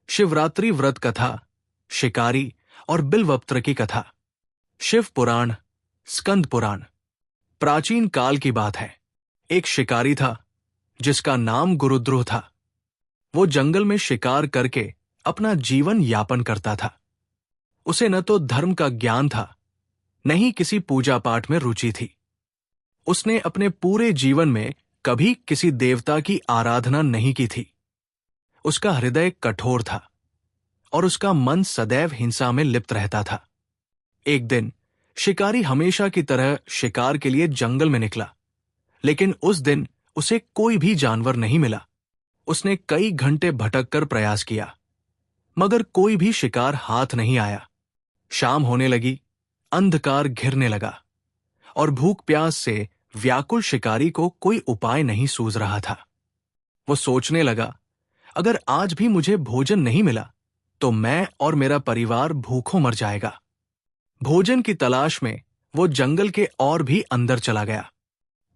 शिवरात्रि व्रत कथा, शिकारी और बिल्वपत्र की कथा। शिव पुराण, स्कंद पुराण। प्राचीन काल की बात है। एक शिकारी था जिसका नाम गुरुद्रुह था। वो जंगल में शिकार करके अपना जीवन यापन करता था। उसे न तो धर्म का ज्ञान था, न ही किसी पूजा पाठ में रुचि थी। उसने अपने पूरे जीवन में कभी किसी देवता की आराधना नहीं की थी। उसका हृदय कठोर था और उसका मन सदैव हिंसा में लिप्त रहता था। एक दिन शिकारी हमेशा की तरह शिकार के लिए जंगल में निकला, लेकिन उस दिन उसे कोई भी जानवर नहीं मिला। उसने कई घंटे भटककर प्रयास किया, मगर कोई भी शिकार हाथ नहीं आया। शाम होने लगी, अंधकार घिरने लगा और भूख प्यास से व्याकुल शिकारी को कोई उपाय नहीं सूझ रहा था। वो सोचने लगा, अगर आज भी मुझे भोजन नहीं मिला तो मैं और मेरा परिवार भूखों मर जाएगा। भोजन की तलाश में वो जंगल के और भी अंदर चला गया।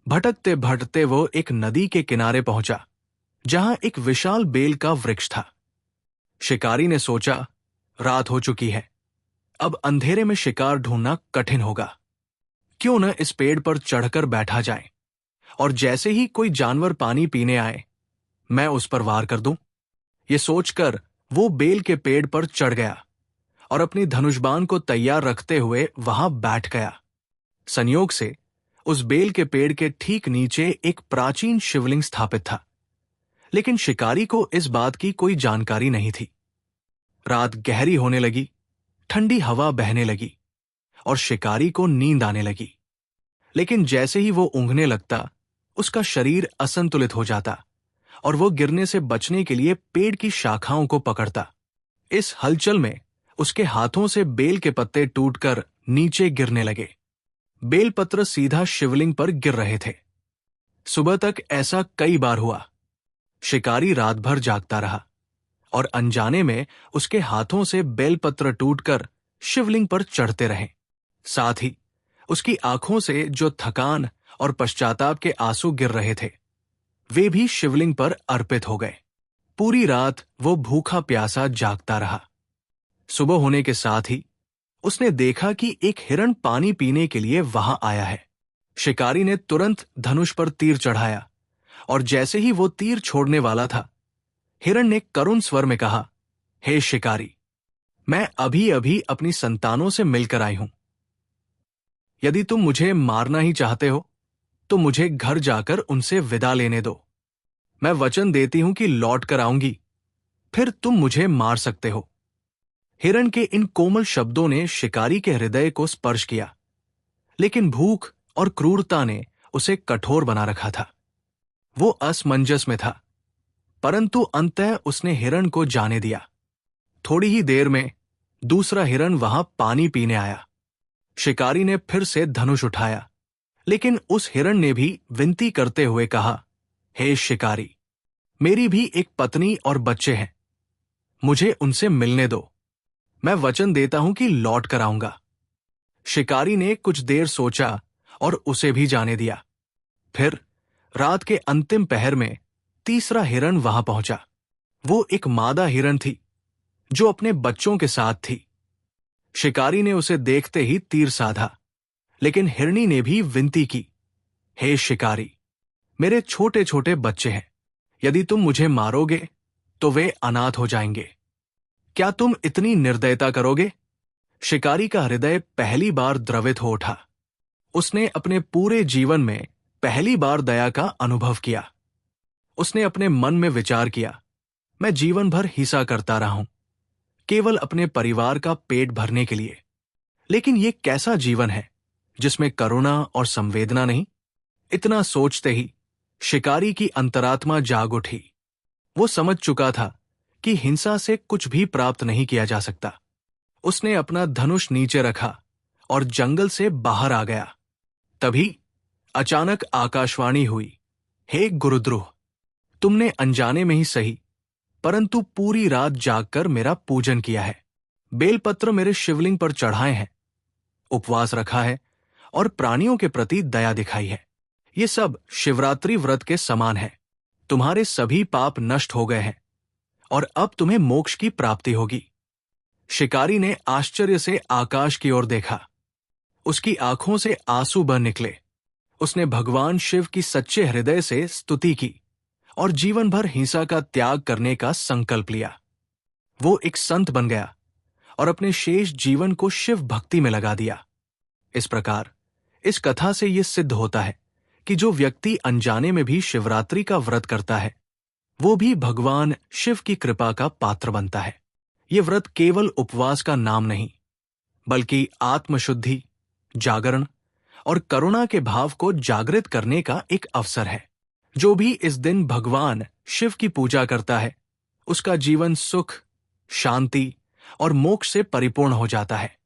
भटकते भटकते वो एक नदी के किनारे पहुंचा, जहां एक विशाल बेल का वृक्ष था। शिकारी ने सोचा, रात हो चुकी है, अब अंधेरे में शिकार ढूंढना कठिन होगा। क्यों न इस पेड़ पर चढ़कर बैठा जाए और जैसे ही कोई जानवर पानी पीने आए, मैं उस पर वार कर दूं। ये सोचकर वो बेल के पेड़ पर चढ़ गया और अपनी धनुषबाण को तैयार रखते हुए वहां बैठ गया। संयोग से उस बेल के पेड़ के ठीक नीचे एक प्राचीन शिवलिंग स्थापित था, लेकिन शिकारी को इस बात की कोई जानकारी नहीं थी। रात गहरी होने लगी, ठंडी हवा बहने लगी और शिकारी को नींद आने लगी। लेकिन जैसे ही वो ऊँघने लगता, उसका शरीर असंतुलित हो जाता और वो गिरने से बचने के लिए पेड़ की शाखाओं को पकड़ता। इस हलचल में उसके हाथों से बेल के पत्ते टूटकर नीचे गिरने लगे। बेलपत्र सीधा शिवलिंग पर गिर रहे थे। सुबह तक ऐसा कई बार हुआ। शिकारी रात भर जागता रहा और अनजाने में उसके हाथों से बेलपत्र टूटकर शिवलिंग पर चढ़ते रहे। साथ ही उसकी आंखों से जो थकान और पश्चाताप के आंसू गिर रहे थे, वे भी शिवलिंग पर अर्पित हो गए। पूरी रात वो भूखा प्यासा जागता रहा। सुबह होने के साथ ही उसने देखा कि एक हिरण पानी पीने के लिए वहां आया है। शिकारी ने तुरंत धनुष पर तीर चढ़ाया और जैसे ही वो तीर छोड़ने वाला था, हिरण ने करुण स्वर में कहा, हे शिकारी, मैं अभी अभी अपनी संतानों से मिलकर आई हूं। यदि तुम मुझे मारना ही चाहते हो तो मुझे घर जाकर उनसे विदा लेने दो। मैं वचन देती हूं कि लौट कर आऊंगी, फिर तुम मुझे मार सकते हो। हिरण के इन कोमल शब्दों ने शिकारी के हृदय को स्पर्श किया, लेकिन भूख और क्रूरता ने उसे कठोर बना रखा था। वो असमंजस में था, परंतु अंततः उसने हिरण को जाने दिया। थोड़ी ही देर में दूसरा हिरण वहां पानी पीने आया। शिकारी ने फिर से धनुष उठाया, लेकिन उस हिरण ने भी विनती करते हुए कहा, हे शिकारी, मेरी भी एक पत्नी और बच्चे हैं, मुझे उनसे मिलने दो। मैं वचन देता हूं कि लौट कर आऊंगा। शिकारी ने कुछ देर सोचा और उसे भी जाने दिया। फिर रात के अंतिम पहर में तीसरा हिरण वहां पहुंचा। वो एक मादा हिरण थी जो अपने बच्चों के साथ थी। शिकारी ने उसे देखते ही तीर साधा, लेकिन हिरनी ने भी विनती की, हे शिकारी, मेरे छोटे छोटे बच्चे हैं, यदि तुम मुझे मारोगे तो वे अनाथ हो जाएंगे। क्या तुम इतनी निर्दयता करोगे? शिकारी का हृदय पहली बार द्रवित हो उठा। उसने अपने पूरे जीवन में पहली बार दया का अनुभव किया। उसने अपने मन में विचार किया, मैं जीवन भर हिंसा करता रहा हूं, केवल अपने परिवार का पेट भरने के लिए। लेकिन यह कैसा जीवन है जिसमें करुणा और संवेदना नहीं? इतना सोचते ही शिकारी की अंतरात्मा जाग उठी। वो समझ चुका था कि हिंसा से कुछ भी प्राप्त नहीं किया जा सकता। उसने अपना धनुष नीचे रखा और जंगल से बाहर आ गया। तभी अचानक आकाशवाणी हुई, हे गुरुद्रुह, तुमने अनजाने में ही सही, परंतु पूरी रात जागकर मेरा पूजन किया है, बेलपत्र मेरे शिवलिंग पर चढ़ाए हैं, उपवास रखा है और प्राणियों के प्रति दया दिखाई है। ये सब शिवरात्रि व्रत के समान है। तुम्हारे सभी पाप नष्ट हो गए हैं और अब तुम्हें मोक्ष की प्राप्ति होगी। शिकारी ने आश्चर्य से आकाश की ओर देखा। उसकी आंखों से आंसू बह निकले। उसने भगवान शिव की सच्चे हृदय से स्तुति की और जीवन भर हिंसा का त्याग करने का संकल्प लिया। वो एक संत बन गया और अपने शेष जीवन को शिव भक्ति में लगा दिया। इस प्रकार इस कथा से यह सिद्ध होता है कि जो व्यक्ति अनजाने में भी शिवरात्रि का व्रत करता है, वो भी भगवान शिव की कृपा का पात्र बनता है। ये व्रत केवल उपवास का नाम नहीं, बल्कि आत्मशुद्धि, जागरण और करुणा के भाव को जागृत करने का एक अवसर है। जो भी इस दिन भगवान शिव की पूजा करता है, उसका जीवन सुख, शांति और मोक्ष से परिपूर्ण हो जाता है।